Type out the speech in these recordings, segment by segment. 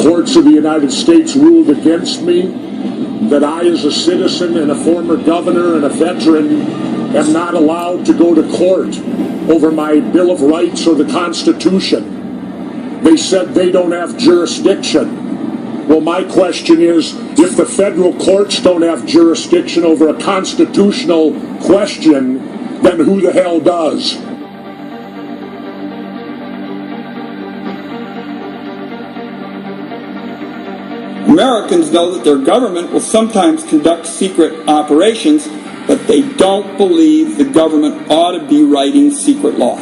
courts of the United States ruled against me, that I, as a citizen and a former governor and a veteran, am not allowed to go to court over my Bill of Rights or the Constitution. They said they don't have jurisdiction. Well, my question is, if the federal courts don't have jurisdiction over a constitutional question, then who the hell does? Americans know that their government will sometimes conduct secret operations, but they don't believe the government ought to be writing secret law.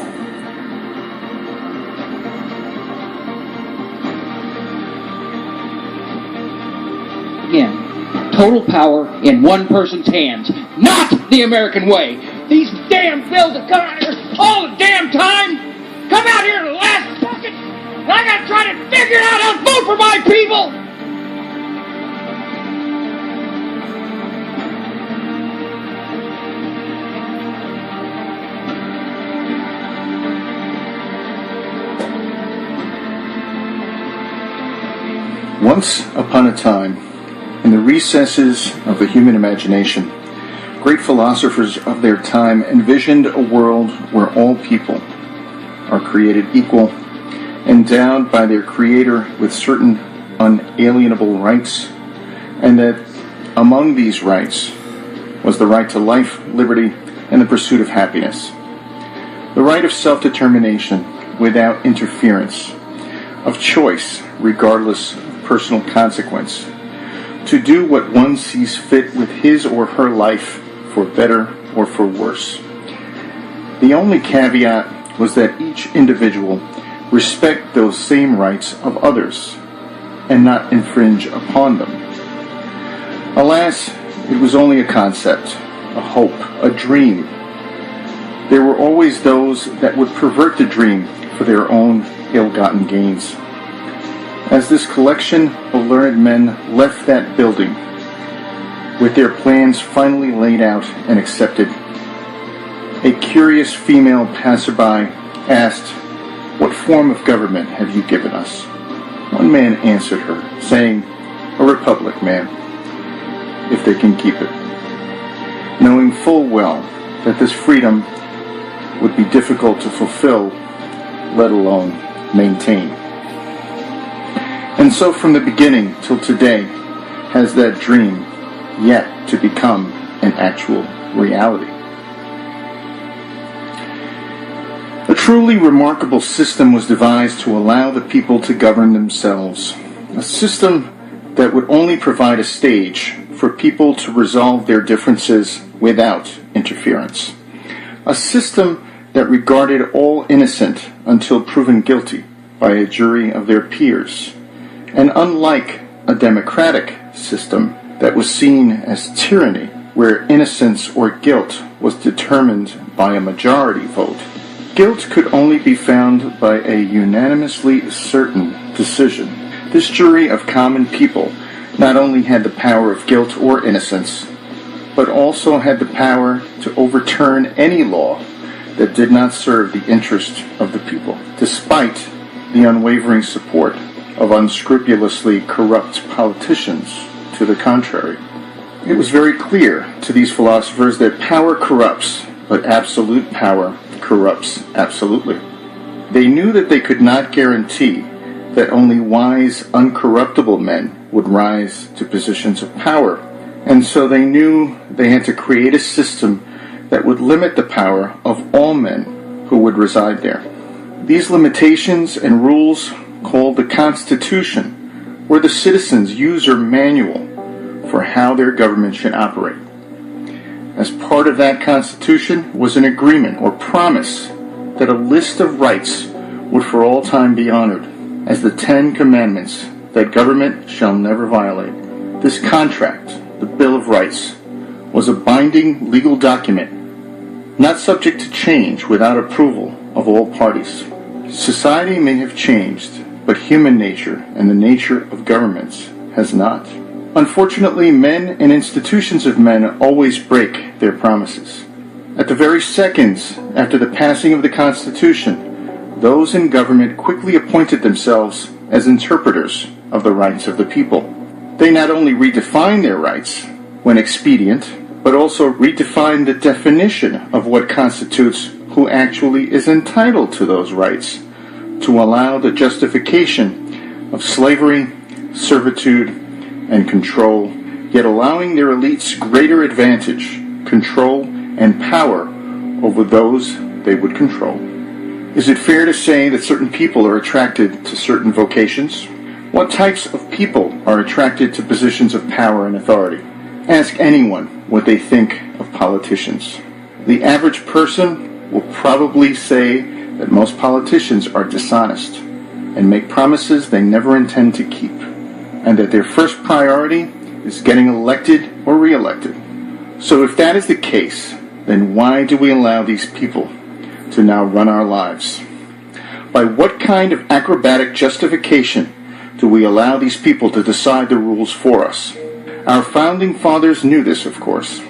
Again, total power in one person's hands, not the American way. These damn bills that come out here all the damn time, come out here in the last second, and I gotta try to figure out how to vote for my people. Once upon a time, in the recesses of the human imagination, great philosophers of their time envisioned a world where all people are created equal, endowed by their Creator with certain unalienable rights, and that among these rights was the right to life, liberty, and the pursuit of happiness. The right of self-determination without interference, of choice regardless of personal consequence, to do what one sees fit with his or her life for better or for worse. The only caveat was that each individual respect those same rights of others and not infringe upon them. Alas, it was only a concept, a hope, a dream. There were always those that would pervert the dream for their own ill-gotten gains. As this collection of learned men left that building, with their plans finally laid out and accepted, a curious female passerby asked, "What form of government have you given us?" One man answered her, saying, "A republic, ma'am, if they can keep it," knowing full well that this freedom would be difficult to fulfill, let alone maintain. And so from the beginning till today has that dream yet to become an actual reality. A truly remarkable system was devised to allow the people to govern themselves. A system that would only provide a stage for people to resolve their differences without interference. A system that regarded all innocent until proven guilty by a jury of their peers. And unlike a democratic system that was seen as tyranny, where innocence or guilt was determined by a majority vote, guilt could only be found by a unanimously certain decision. This jury of common people not only had the power of guilt or innocence, but also had the power to overturn any law that did not serve the interest of the people, despite the unwavering support of unscrupulously corrupt politicians to the contrary. It was very clear to these philosophers that power corrupts, but absolute power corrupts absolutely. They knew that they could not guarantee that only wise, uncorruptible men would rise to positions of power, and so they knew they had to create a system that would limit the power of all men who would reside there. These limitations and rules, called the Constitution, were the citizens' user manual for how their government should operate. As part of that Constitution was an agreement or promise that a list of rights would for all time be honored as the 10 Commandments that government shall never violate. This contract, the Bill of Rights, was a binding legal document, not subject to change without approval of all parties. Society may have changed, but human nature and the nature of governments has not. Unfortunately, men and institutions of men always break their promises. At the very seconds after the passing of the Constitution, those in government quickly appointed themselves as interpreters of the rights of the people. They not only redefine their rights when expedient, but also redefine the definition of what constitutes who actually is entitled to those rights, to allow the justification of slavery, servitude, and control, yet allowing their elites greater advantage, control, and power over those they would control. Is it fair to say that certain people are attracted to certain vocations? What types of people are attracted to positions of power and authority? Ask anyone what they think of politicians. The average person will probably say that most politicians are dishonest and make promises they never intend to keep, and that their first priority is getting elected or re-elected. So if that is the case, then why do we allow these people to now run our lives? By what kind of acrobatic justification do we allow these people to decide the rules for us? Our founding fathers knew this, of course.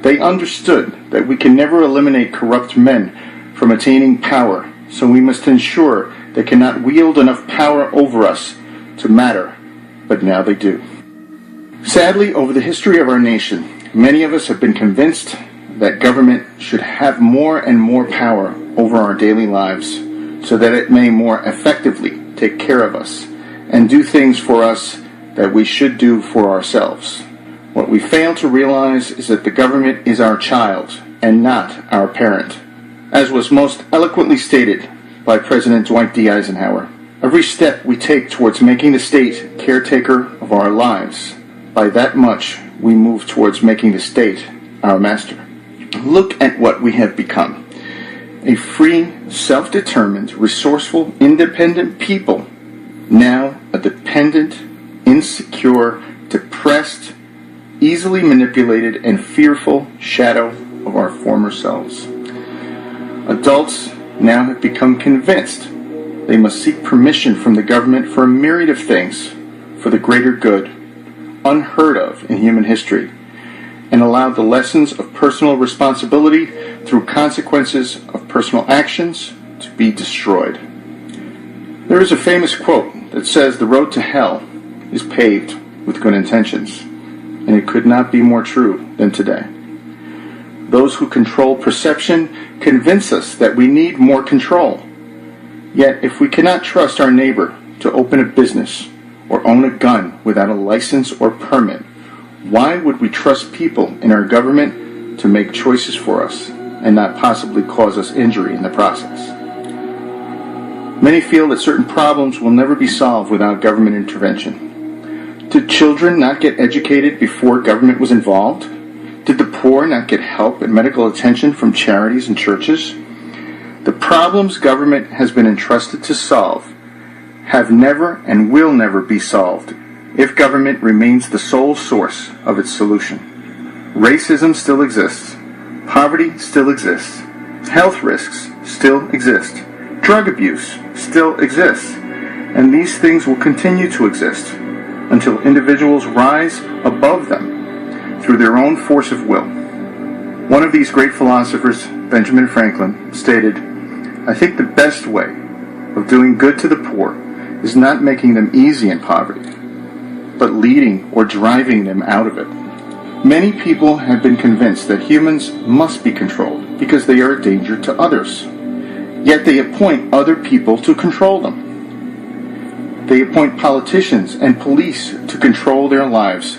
They understood that we can never eliminate corrupt men from attaining power, so we must ensure they cannot wield enough power over us to matter, but now they do. Sadly, over the history of our nation, many of us have been convinced that government should have more and more power over our daily lives so that it may more effectively take care of us and do things for us that we should do for ourselves. What we fail to realize is that the government is our child and not our parent. As was most eloquently stated by President Dwight D. Eisenhower, every step we take towards making the state caretaker of our lives, by that much we move towards making the state our master. Look at what we have become. A free, self-determined, resourceful, independent people, now a dependent, insecure, depressed, easily manipulated, and fearful shadow of our former selves. Adults now have become convinced they must seek permission from the government for a myriad of things for the greater good, unheard of in human history, and allow the lessons of personal responsibility through consequences of personal actions to be destroyed. There is a famous quote that says the road to hell is paved with good intentions, and it could not be more true than today. Those who control perception convince us that we need more control. Yet if we cannot trust our neighbor to open a business or own a gun without a license or permit, why would we trust people in our government to make choices for us and not possibly cause us injury in the process? Many feel that certain problems will never be solved without government intervention. Did children not get educated before government was involved? Did the poor not get help and medical attention from charities and churches? The problems government has been entrusted to solve have never and will never be solved if government remains the sole source of its solution. Racism still exists. Poverty still exists. Health risks still exist. Drug abuse still exists. And these things will continue to exist until individuals rise above them through their own force of will. One of these great philosophers, Benjamin Franklin, stated, "I think the best way of doing good to the poor is not making them easy in poverty, but leading or driving them out of it." Many people have been convinced that humans must be controlled because they are a danger to others. Yet they appoint other people to control them. They appoint politicians and police to control their lives.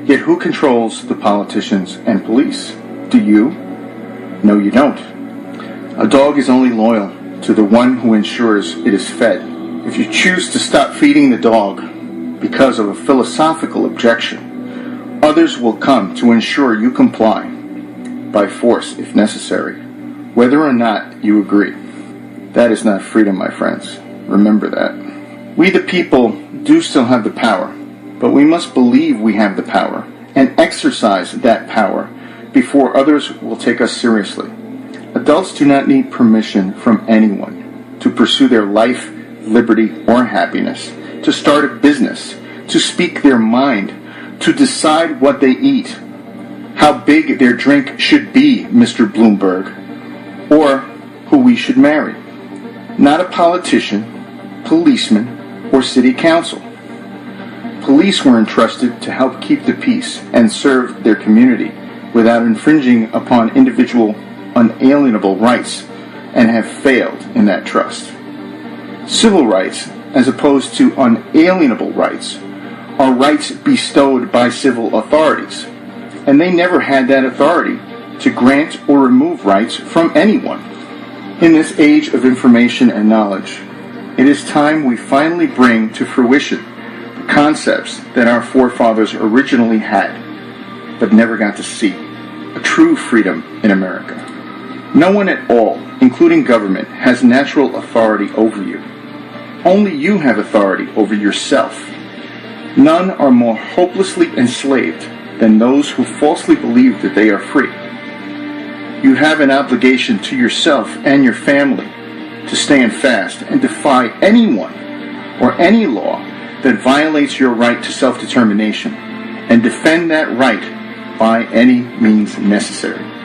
Yet who controls the politicians and police? Do you? No, you don't. A dog is only loyal to the one who ensures it is fed. If you choose to stop feeding the dog because of a philosophical objection, others will come to ensure you comply, by force if necessary, whether or not you agree. That is not freedom, my friends. Remember that. We the people do still have the power, but we must believe we have the power and exercise that power before others will take us seriously. Adults do not need permission from anyone to pursue their life, liberty, or happiness, to start a business, to speak their mind, to decide what they eat, how big their drink should be, Mr. Bloomberg, or who we should marry. Not a politician, policeman, or city council. Police were entrusted to help keep the peace and serve their community without infringing upon individual unalienable rights, and have failed in that trust. Civil rights, as opposed to unalienable rights, are rights bestowed by civil authorities, and they never had that authority to grant or remove rights from anyone. In this age of information and knowledge, it is time we finally bring to fruition the concepts that our forefathers originally had, but never got to see, a true freedom in America. No one at all, including government, has natural authority over you. Only you have authority over yourself. None are more hopelessly enslaved than those who falsely believe that they are free. You have an obligation to yourself and your family to stand fast and defy anyone or any law that violates your right to self-determination, and defend that right by any means necessary.